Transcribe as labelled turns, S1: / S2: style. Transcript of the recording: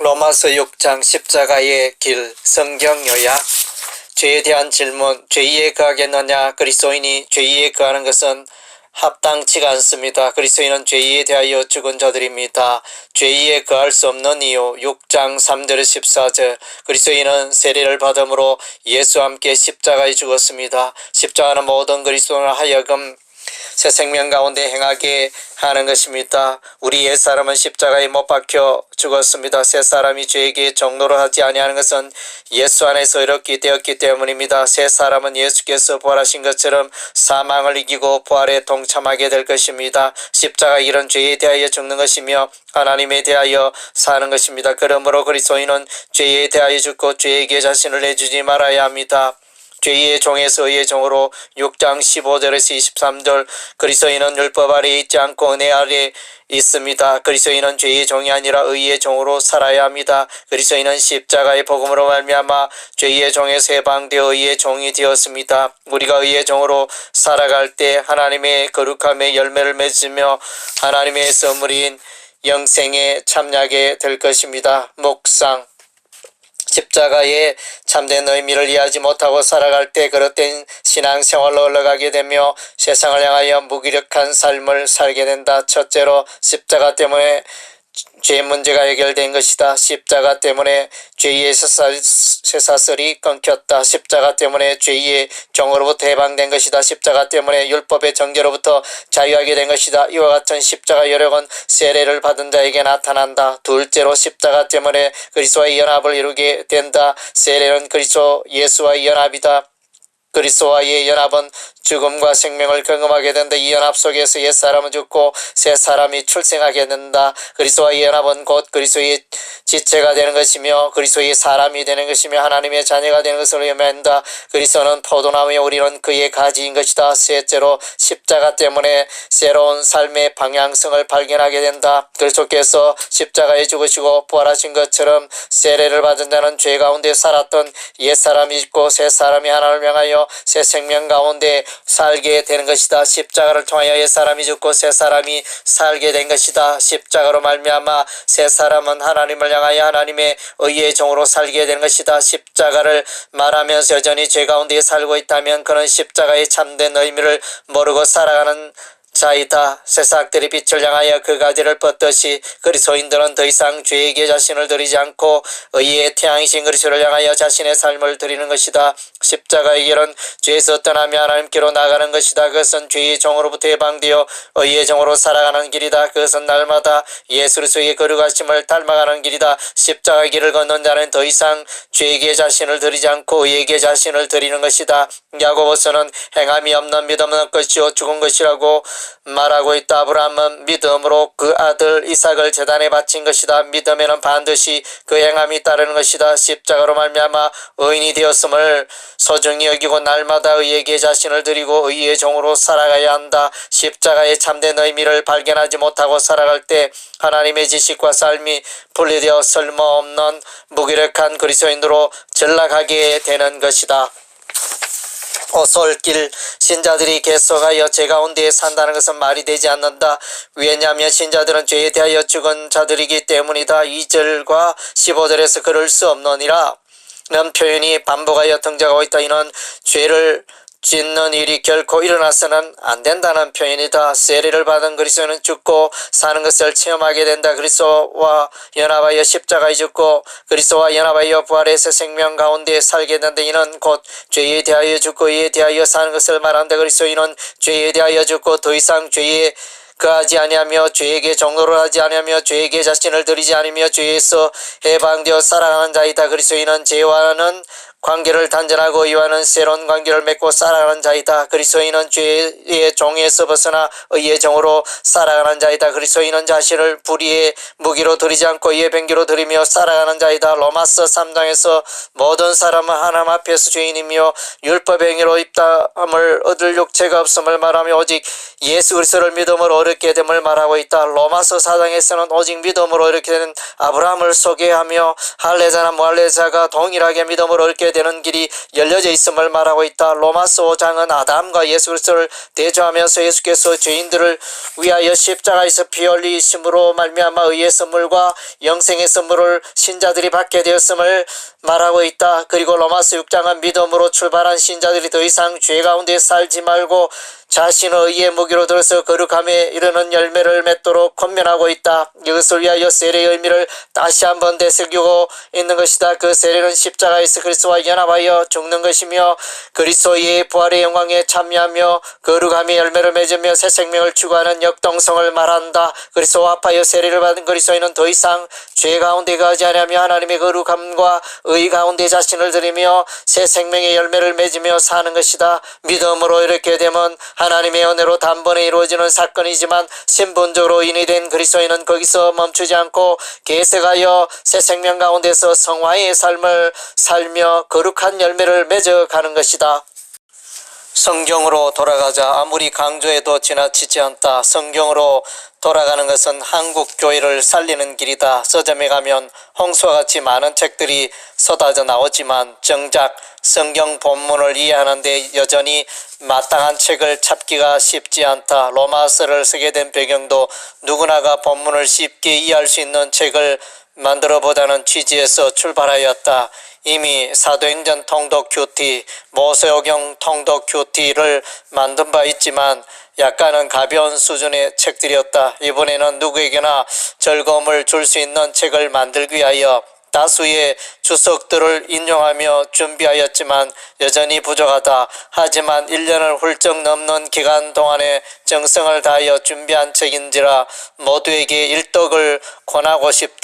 S1: 로마서 6장 십자가의 길 성경 요약. 죄에 대한 질문. 죄에 거하겠느냐? 그리스도인이 죄에 거하는 것은 합당치가 않습니다. 그리스도인은 죄에 대하여 죽은 자들입니다. 죄에 거할 수 없는 이유. 6장 3절 14절. 그리스도인은 세례를 받음으로 예수와 함께 십자가에 죽었습니다. 십자가는 모든 그리스도인을 하여금 새 생명 가운데 행하게 하는 것입니다. 우리 옛사람은 십자가에 못 박혀 죽었습니다. 새사람이 죄에게 종노를 하지 아니하는 것은 예수 안에서 이렇게 되었기 때문입니다. 새사람은 예수께서 부활하신 것처럼 사망을 이기고 부활에 동참하게 될 것입니다. 십자가 길은 죄에 대하여 죽는 것이며 하나님에 대하여 사는 것입니다. 그러므로 그리스도인은 죄에 대하여 죽고 죄에게 자신을 내주지 말아야 합니다. 죄의 종에서 의의 종으로 6장 15절에서 23절. 그리스도인은 율법 아래에 있지 않고 은혜 아래에 있습니다. 그리스도인은 죄의 종이 아니라 의의 종으로 살아야 합니다. 그리스도인은 십자가의 복음으로 말미암아 죄의 종에서 해방되어 의의 종이 되었습니다. 우리가 의의 종으로 살아갈 때 하나님의 거룩함의 열매를 맺으며 하나님의 선물인 영생에 참여하게 될 것입니다. 묵상. 십자가의 참된 의미를 이해하지 못하고 살아갈 때 그릇된 신앙생활로 흘러가게 되며 세상을 향하여 무기력한 삶을 살게 된다. 첫째로 십자가 때문에 죄 문제가 해결된 것이다. 십자가 때문에 죄의 쇠사슬이 끊겼다. 십자가 때문에 죄의 종으로부터 해방된 것이다. 십자가 때문에 율법의 정죄로부터 자유하게 된 것이다. 이와 같은 십자가 여력은 세례를 받은 자에게 나타난다. 둘째로 십자가 때문에 그리스도와의 연합을 이루게 된다. 세례는 그리스도 예수와의 연합이다. 그리스도와의 연합은 죽음과 생명을 경험하게 된다. 이 연합 속에서 옛사람은 죽고 새사람이 출생하게 된다. 그리스도와의 연합은 곧 그리스도의 지체가 되는 것이며 그리스도의 사람이 되는 것이며 하나님의 자녀가 되는 것을 의미한다. 그리스도는 포도나무요 우리는 그의 가지인 것이다. 셋째로 십자가 때문에 새로운 삶의 방향성을 발견하게 된다. 그리스도께서 십자가에 죽으시고 부활하신 것처럼 세례를 받은 자는 죄 가운데 살았던 옛사람이 있고 새사람이 하나님을 명하여 새 생명 가운데 살게 되는 것이다. 십자가를 통하여 옛사람이 죽고 새사람이 살게 된 것이다. 십자가로 말미암아 새사람은 하나님을 향하여 하나님의 의의 종으로 살게 되는 것이다. 십자가를 말하면서 여전히 죄 가운데 살고 있다면 그는 십자가의 참된 의미를 모르고 살아가는 자이다. 새싹들이 빛을 향하여 그 가지를 뻗듯이 그리스도인들은 더 이상 죄에게 자신을 드리지 않고 의의 태양이신 그리스도를 향하여 자신의 삶을 드리는 것이다. 십자가의 길은 죄에서 떠나며 하나님께로 나가는 것이다. 그것은 죄의 종으로부터 해방되어 의의 종으로 살아가는 길이다. 그것은 날마다 예수 그리스도의 거룩하심을 닮아가는 길이다. 십자가 길을 걷는 자는 더 이상 죄에게 자신을 드리지 않고 의에게 자신을 드리는 것이다. 야고보서는 행함이 없는 믿음은 것이요 죽은 것이라고 말하고 있다. 아브라함은 믿음으로 그 아들 이삭을 제단에 바친 것이다. 믿음에는 반드시 그 행함이 따르는 것이다. 십자가로 말미암아 의인이 되었음을 소중히 여기고 날마다 의에게 자신을 드리고 의의 종으로 살아가야 한다. 십자가의 참된 의미를 발견하지 못하고 살아갈 때 하나님의 지식과 삶이 분리되어 쓸모없는 무기력한 그리스도인으로 전락하게 되는 것이다. 오솔길. 신자들이 계속하여 죄 가운데 산다는 것은 말이 되지 않는다. 왜냐하면 신자들은 죄에 대하여 죽은 자들이기 때문이다. 2절과 15절에서 그럴 수 없느니라 는 표현이 반복하여 등장하고 있다. 이는 죄를 짓는 일이 결코 일어나서는 안 된다는 표현이다. 세례를 받은 그리스도는 죽고 사는 것을 체험하게 된다. 그리스도와 연합하여 십자가에 죽고 그리스도와 연합하여 부활해서 생명 가운데 살게 된다. 이는 곧 죄에 대하여 죽고 의에 대하여 사는 것을 말한다. 그리스도인은 죄에 대하여 죽고 더 이상 죄에 거하지 아니하며 죄에게 종노를 하지 아니하며 죄에게 자신을 드리지 않으며 죄에서 해방되어 살아가는 자이다. 그리스도인은 죄와는 관계를 단절하고 이와는 새로운 관계를 맺고 살아가는 자이다. 그리스도인은 죄의 종에서 벗어나 의의 종으로 살아가는 자이다. 그리스도인은 자신을 불의의 무기로 드리지 않고 의의 병기로 드리며 살아가는 자이다. 로마서 3장에서 모든 사람은 하나님 앞에서 죄인이며 율법의 행위로 입다함을 얻을 육체가 없음을 말하며 오직 예수 그리스도를 믿음으로 얻게 됨을 말하고 있다. 로마서 4장에서는 오직 믿음으로 얻게 된 아브라함을 소개하며 할례자나 무할례자가 동일하게 믿음으로 얻게 이렇게 되는 길이 열려져 있음을 말하고 있다. 로마서 5장은 아담과 예수 그리스도를 대조하면서 예수께서 죄인들을 위하여 십자가에서 피 흘리심으로 말미암아 의의 선물과 영생의 선물을 신자들이 받게 되었음을 말하고 있다. 그리고 로마서 6장은 믿음으로 출발한 신자들이 더 이상 죄 가운데 살지 말고 자신의 의의 무기로 들어서 거룩함에 이르는 열매를 맺도록 권면하고 있다. 이것을 위하여 세례의 의미를 다시 한번 되새기고 있는 것이다. 그 세례는 십자가에서 그리스도와 연합하여 죽는 것이며 그리스도의 부활의 영광에 참여하며 거룩함의 열매를 맺으며 새 생명을 추구하는 역동성을 말한다. 그리스도와 합하여 세례를 받은 그리스도인은 더 이상 죄 가운데 거하지 아니하며 하나님의 거룩함과 의 가운데 자신을 드리며 새 생명의 열매를 맺으며 사는 것이다. 믿음으로 이렇게 되면 하나님의 은혜로 단번에 이루어지는 사건이지만 신분적으로 인이된 그리스도인은 거기서 멈추지 않고 계속하여 새 생명 가운데서 성화의 삶을 살며 거룩한 열매를 맺어가는 것이다. 성경으로 돌아가자. 아무리 강조해도 지나치지 않다. 성경으로 돌아가는 것은 한국 교회를 살리는 길이다. 서점에 가면 홍수와 같이 많은 책들이 쏟아져 나오지만 정작 성경 본문을 이해하는 데 여전히 마땅한 책을 찾기가 쉽지 않다. 로마서를 쓰게 된 배경도 누구나가 본문을 쉽게 이해할 수 있는 책을 만들어보자는 취지에서 출발하였다. 이미 사도행전 통독 큐티, 모세오경 통독 큐티를 만든 바 있지만 약간은 가벼운 수준의 책들이었다. 이번에는 누구에게나 즐거움을 줄 수 있는 책을 만들기 위하여 다수의 주석들을 인용하며 준비하였지만 여전히 부족하다. 하지만 1년을 훌쩍 넘는 기간 동안에 정성을 다하여 준비한 책인지라 모두에게 일독을 권하고 싶다.